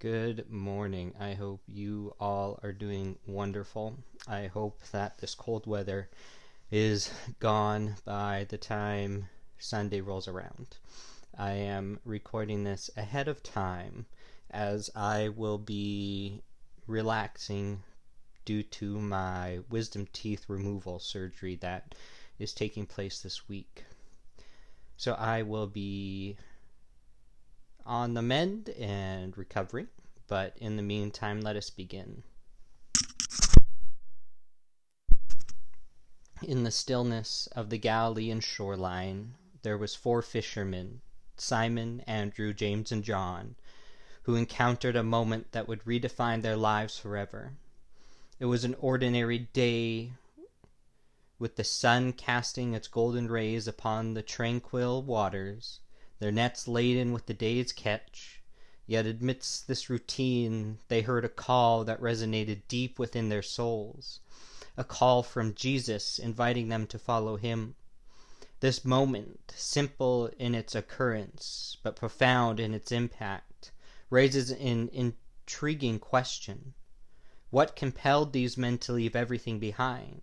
Good morning. I hope you all are doing wonderful. I hope that this cold weather is gone by the time Sunday rolls around. I am recording this ahead of time as I will be relaxing due to my wisdom teeth removal surgery that is taking place this week. So I will be on the mend and recovering, but in the meantime, let us begin. In the stillness of the Galilean shoreline, there was 4 fishermen, Simon, Andrew, James, and John, who encountered a moment that would redefine their lives forever. It was an ordinary day, with the sun casting its golden rays upon the tranquil waters, their nets laden with the day's catch. Yet amidst this routine they heard a call that resonated deep within their souls, a call from Jesus inviting them to follow him. This moment, simple in its occurrence but profound in its impact, raises an intriguing question. What compelled these men to leave everything behind?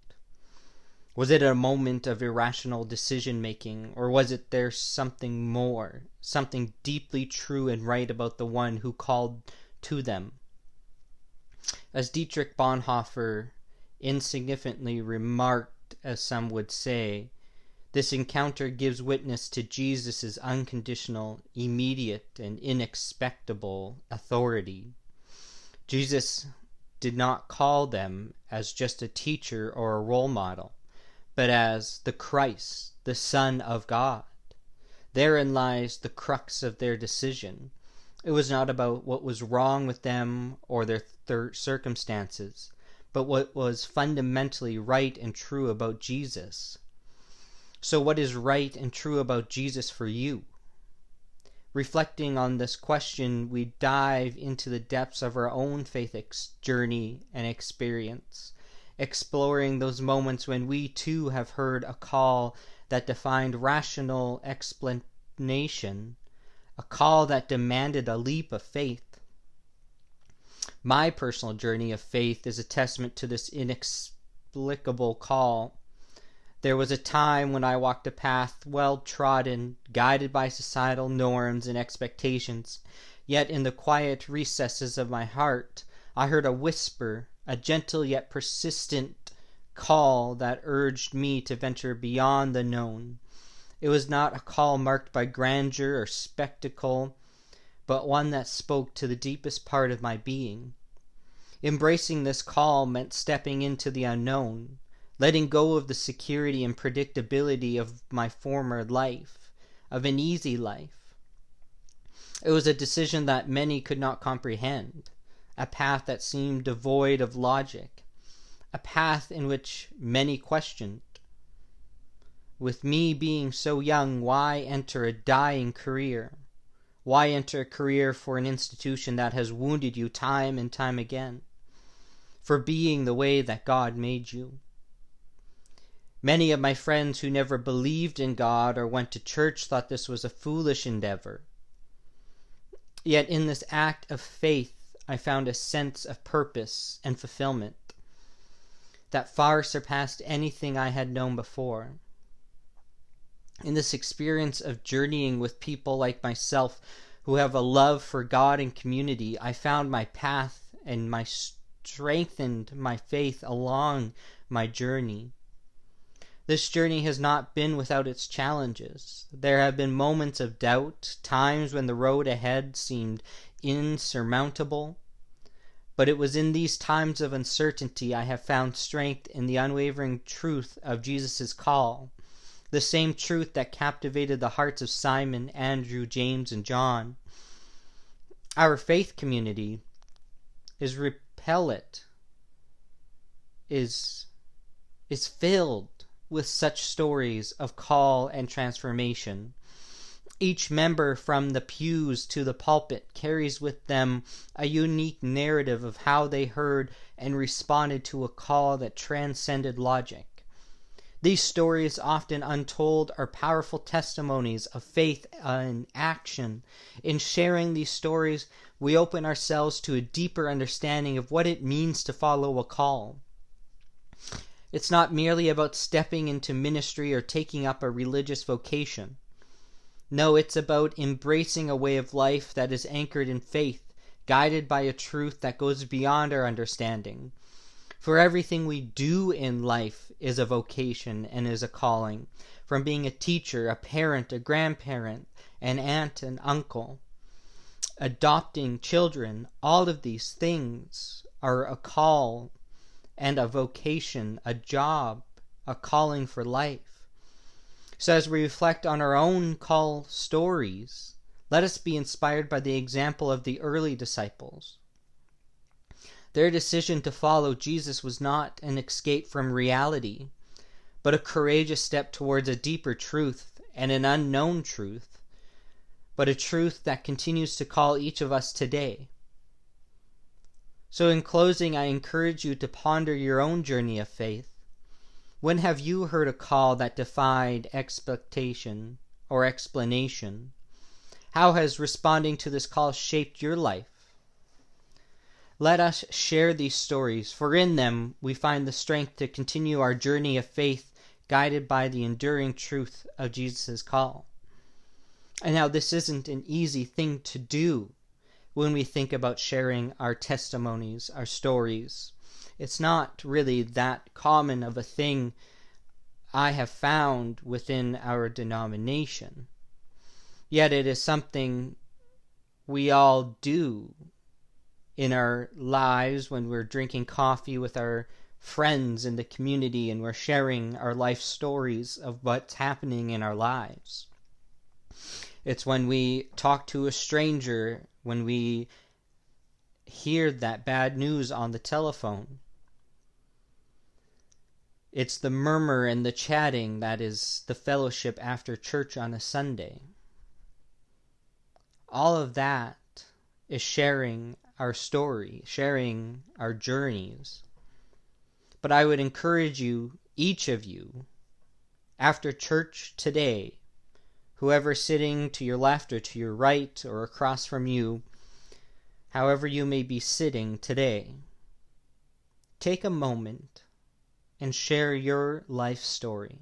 Was it a moment of irrational decision-making, or was it there something more, something deeply true and right about the one who called to them? As Dietrich Bonhoeffer insignificantly remarked, as some would say, this encounter gives witness to Jesus' unconditional, immediate, and inexpectable authority. Jesus did not call them as just a teacher or a role model, but as the Christ, the Son of God. Therein lies the crux of their decision. It was not about what was wrong with them or their circumstances, but what was fundamentally right and true about Jesus. So what is right and true about Jesus for you? Reflecting on this question, we dive into the depths of our own faith journey and experience, exploring those moments when we too have heard a call that defied rational explanation, a call that demanded a leap of faith. My personal journey of faith is a testament to this inexplicable call. There was a time when I walked a path well trodden, guided by societal norms and expectations, yet in the quiet recesses of my heart I heard a whisper, a gentle yet persistent call that urged me to venture beyond the known. It was not a call marked by grandeur or spectacle, but one that spoke to the deepest part of my being. Embracing this call meant stepping into the unknown, letting go of the security and predictability of my former life, of an easy life. It was a decision that many could not comprehend, a path that seemed devoid of logic, a path in which many questioned. With me being so young, why enter a dying career? Why enter a career for an institution that has wounded you time and time again, for being the way that God made you? Many of my friends who never believed in God or went to church thought this was a foolish endeavor. Yet in this act of faith, I found a sense of purpose and fulfillment that far surpassed anything I had known before. In this experience of journeying with people like myself who have a love for God and community, I found my path and strengthened my faith along my journey. This journey has not been without its challenges. There have been moments of doubt, times when the road ahead seemed insurmountable. But it was in these times of uncertainty I have found strength in the unwavering truth of Jesus' call, the same truth that captivated the hearts of Simon, Andrew, James, and John. Our faith community is filled with such stories of call and transformation. Each member, from the pews to the pulpit, carries with them a unique narrative of how they heard and responded to a call that transcended logic. These stories, often untold, are powerful testimonies of faith in action. In sharing these stories, we open ourselves to a deeper understanding of what it means to follow a call. It's not merely about stepping into ministry or taking up a religious vocation. No, it's about embracing a way of life that is anchored in faith, guided by a truth that goes beyond our understanding. For everything we do in life is a vocation and is a calling, from being a teacher, a parent, a grandparent, an aunt, an uncle, adopting children. All of these things are a call and a vocation, a job, a calling for life. So as we reflect on our own call stories, let us be inspired by the example of the early disciples. Their decision to follow Jesus was not an escape from reality, but a courageous step towards a deeper truth and an unknown truth, but a truth that continues to call each of us today. So in closing, I encourage you to ponder your own journey of faith. When have you heard a call that defied expectation or explanation? How has responding to this call shaped your life? Let us share these stories, for in them we find the strength to continue our journey of faith, guided by the enduring truth of Jesus' call. And now this isn't an easy thing to do when we think about sharing our testimonies, our stories. It's not really that common of a thing, I have found, within our denomination. Yet it is something we all do in our lives when we're drinking coffee with our friends in the community and we're sharing our life stories of what's happening in our lives. It's when we talk to a stranger, when we hear that bad news on the telephone. It's the murmur and the chatting that is the fellowship after church on a Sunday. All of that is sharing our story, sharing our journeys. But I would encourage you, each of you, after church today, whoever sitting to your left or to your right or across from you, however you may be sitting today, take a moment and share your life story.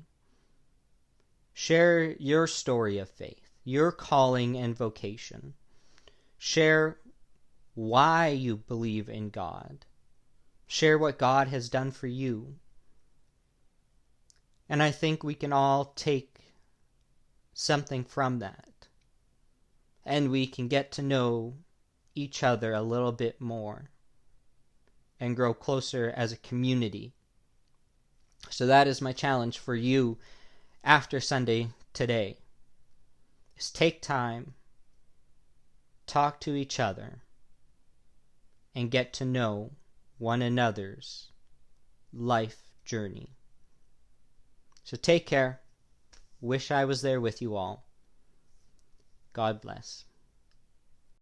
Share your story of faith, your calling and vocation. Share why you believe in God. Share what God has done for you. And I think we can all take something from that. And we can get to know each other a little bit more and grow closer as a community. So that is my challenge for you after Sunday today. Is take time, talk to each other, and get to know one another's life journey. So take care. Wish I was there with you all. God bless.